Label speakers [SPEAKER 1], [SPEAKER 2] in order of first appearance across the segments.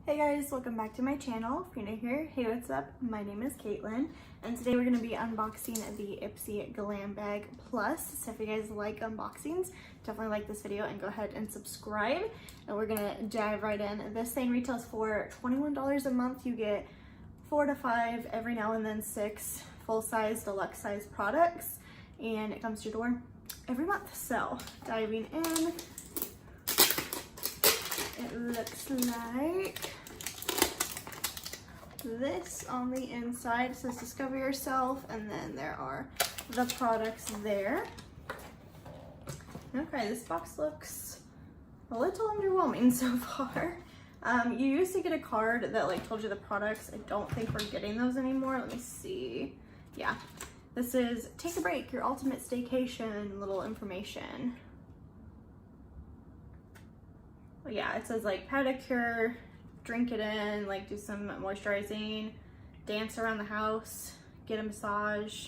[SPEAKER 1] Hey guys, welcome back to my channel. If you're new here, hey, what's up? My name is Caitlin, and today we're going to be unboxing the Ipsy Glam Bag Plus. So if you guys like unboxings, definitely like this video and go ahead and subscribe. And we're going to dive right in. This thing retails for $21 a month. You get 4 to 5, every now and then 6 full-size, deluxe-size products, and it comes to your door every month. So diving in, it looks like this on the inside. It says discover yourself, and then there are the products there. Okay, this box looks a little underwhelming so far. You used to get a card that like told you the products. I don't think we're getting those anymore. Let me see. Yeah, this is take a break, your ultimate staycation, little information. Yeah, it says like pedicure, drink it in, like do some moisturizing, dance around the house, get a massage,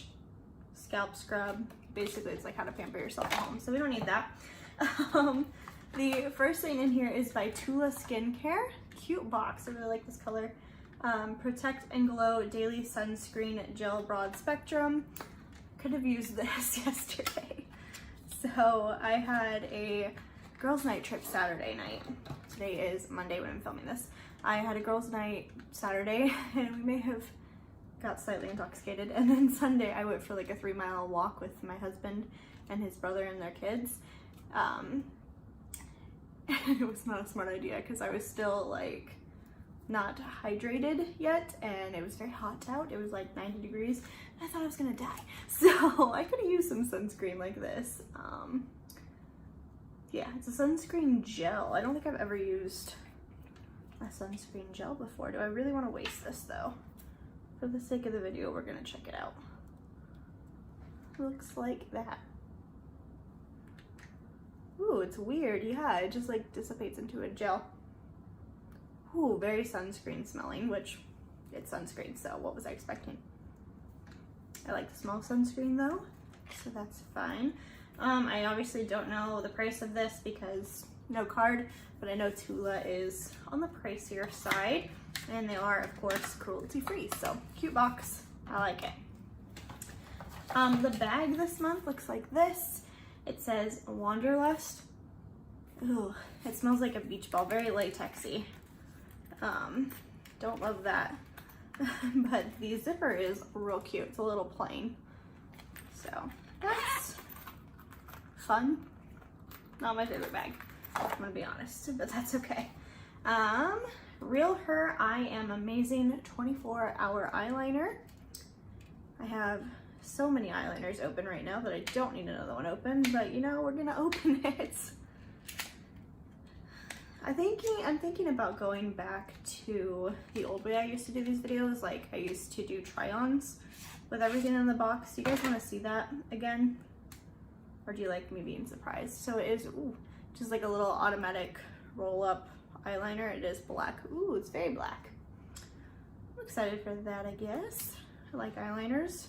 [SPEAKER 1] scalp scrub. Basically, it's like how to pamper yourself at home, so we don't need that. The first thing in here is by Tula Skincare. Cute box, I really like this color. Protect and Glow Daily Sunscreen Gel Broad Spectrum. Could have used this yesterday. So I had a girls' night trip Saturday night. Today is Monday when I'm filming this. I had a girls' night Saturday and we may have got slightly intoxicated, and then Sunday I went for like a 3-mile walk with my husband and his brother and their kids. And it was not a smart idea because I was still like not hydrated yet, and it was very hot out. It was like 90 degrees and I thought I was gonna die. So I could have used some sunscreen like this. Yeah, it's a sunscreen gel. I don't think I've ever used a sunscreen gel before. Do I really want to waste this though? For the sake of the video, we're gonna check it out. Looks like that. Ooh, it's weird. Yeah, it just like dissipates into a gel. Ooh, very sunscreen smelling, which it's sunscreen, so what was I expecting? I like the smell of sunscreen though, so that's fine. I obviously don't know the price of this because no card, but I know Tula is on the pricier side, and they are of course cruelty free, so cute box, I like it. The bag this month looks like this. It says Wanderlust. Ooh, it smells like a beach ball, very latexy. Don't love that. But the zipper is real cute. It's a little plain, so that's fun. Not my favorite bag, I'm gonna be honest, but that's okay. Real Her I Am Amazing 24-hour eyeliner. I have so many eyeliners open right now that I don't need another one open, but you know, we're gonna open it. I'm thinking about going back to the old way I used to do these videos. Like I used to do try-ons with everything in the box. Do you guys want to see that again? Or do you like me being surprised? So it is, ooh, just like a little automatic roll-up eyeliner. It is black. Ooh, it's very black. I'm excited for that, I guess. I like eyeliners.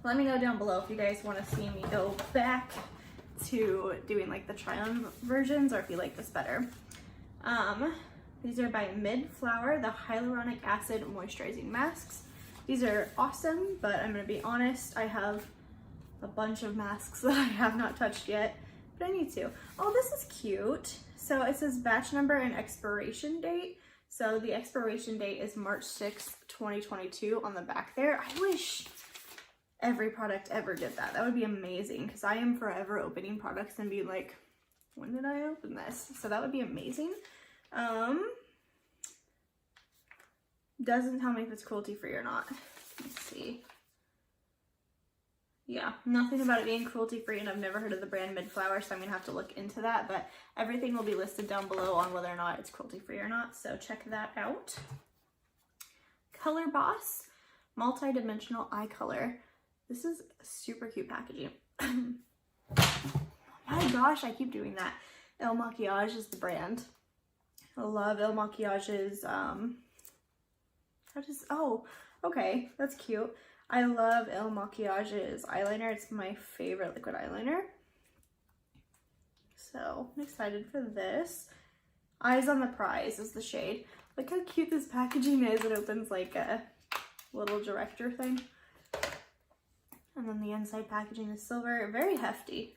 [SPEAKER 1] Let me know down below if you guys want to see me go back to doing like the try-on versions, or if you like this better. These are by Mid-Flower, the Hyaluronic Acid Moisturizing Masks. These are awesome, but I'm gonna be honest, I have a bunch of masks that I have not touched yet, but I need to. Oh, this is cute. So it says batch number and expiration date. So the expiration date is March 6th, 2022 on the back there. I wish every product ever did that. That would be amazing, because I am forever opening products and being like, when did I open this? So that would be amazing. Doesn't tell me if it's cruelty free or not. Let's see. Yeah, nothing about it being cruelty free, and I've never heard of the brand Mid-Flower, so I'm gonna have to look into that, but everything will be listed down below on whether or not it's cruelty free or not, so check that out. Color Boss Multi-Dimensional Eye Color. This is super cute packaging. Oh my gosh, I keep doing that. El Maquillage is the brand. I love El Maquillage's, oh, okay, that's cute. I love El Maquillage's eyeliner. It's my favorite liquid eyeliner. So I'm excited for this. Eyes on the Prize is the shade. Look how cute this packaging is. It opens like a little director thing. And then the inside packaging is silver. Very hefty.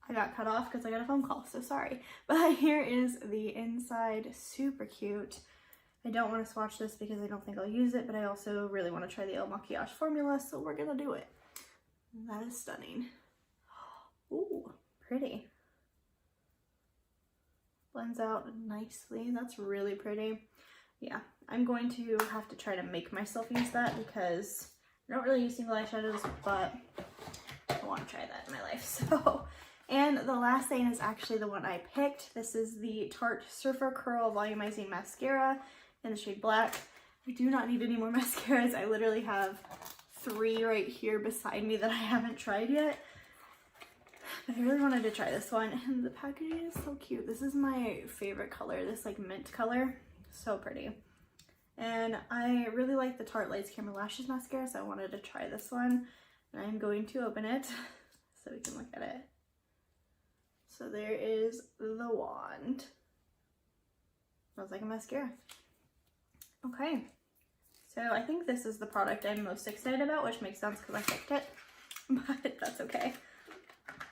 [SPEAKER 1] I got cut off because I got a phone call, so sorry. But here is the inside. Super cute. I don't want to swatch this because I don't think I'll use it, but I also really want to try the El Maquillage formula, so we're going to do it. That is stunning. Ooh, pretty. Blends out nicely. That's really pretty. Yeah, I'm going to have to try to make myself use that because I don't really use single eyeshadows, but I want to try that in my life. So, and the last thing is actually the one I picked. This is the Tarte Surfer Curl Volumizing Mascara in the shade Black. I do not need any more mascaras. I literally have 3 right here beside me that I haven't tried yet. But I really wanted to try this one, and the packaging is so cute. This is my favorite color, this like mint color. So pretty. And I really like the Tarte Lights Camera Lashes mascara, so I wanted to try this one. And I'm going to open it so we can look at it. So there is the wand. Smells like a mascara. Okay, so I think this is the product I'm most excited about, which makes sense because I picked it, but that's okay.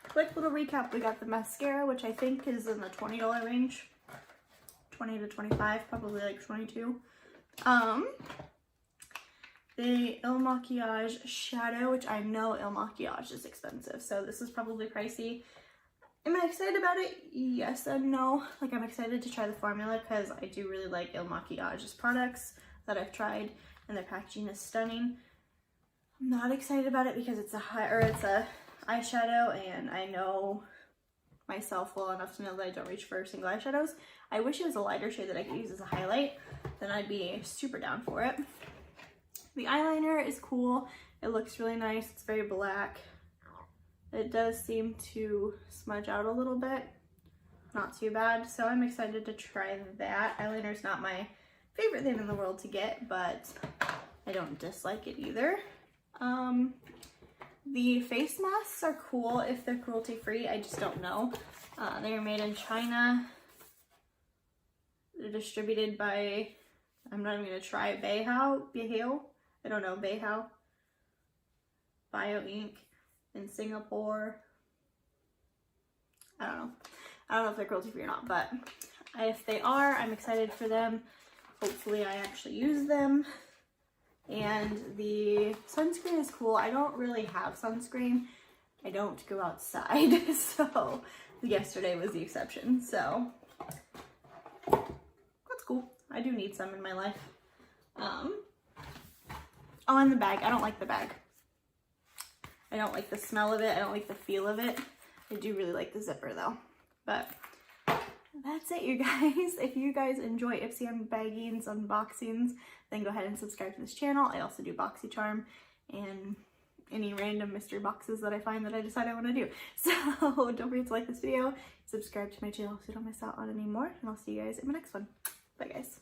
[SPEAKER 1] Quick little recap, we got the mascara, which I think is in the $20 range, 20 to 25, probably like 22. The Il Maquillage shadow, which I know Il Maquillage is expensive, so this is probably pricey. Am I excited about it? Yes and no. Like, I'm excited to try the formula because I do really like Il Maquillage's products that I've tried, and their packaging is stunning. I'm not excited about it because it's a eyeshadow, and I know myself well enough to know that I don't reach for single eyeshadows. I wish it was a lighter shade that I could use as a highlight. Then I'd be super down for it. The eyeliner is cool. It looks really nice. It's very black. It does seem to smudge out a little bit. Not too bad. So I'm excited to try that. Eyeliner's not my favorite thing in the world to get, but I don't dislike it either. The face masks are cool if they're cruelty free. I just don't know. They are made in China. They're distributed by, I'm not even going to try, Beihao? I don't know, Beihao. Bio Inc. in Singapore. I don't know if they're cruelty free or not, but if they are, I'm excited for them. Hopefully I actually use them. And the sunscreen is cool. I don't really have sunscreen. I don't go outside, so yesterday was the exception. So that's cool. I do need some in my life. Oh, and the bag. I don't like the bag. I don't like the smell of it. I don't like the feel of it. I do really like the zipper though. But that's it, you guys. If you guys enjoy Ipsy unbaggings, unboxings, then go ahead and subscribe to this channel. I also do BoxyCharm and any random mystery boxes that I find that I decide I want to do. So don't forget to like this video, subscribe to my channel so you don't miss out on any more, and I'll see you guys in my next one. Bye, guys.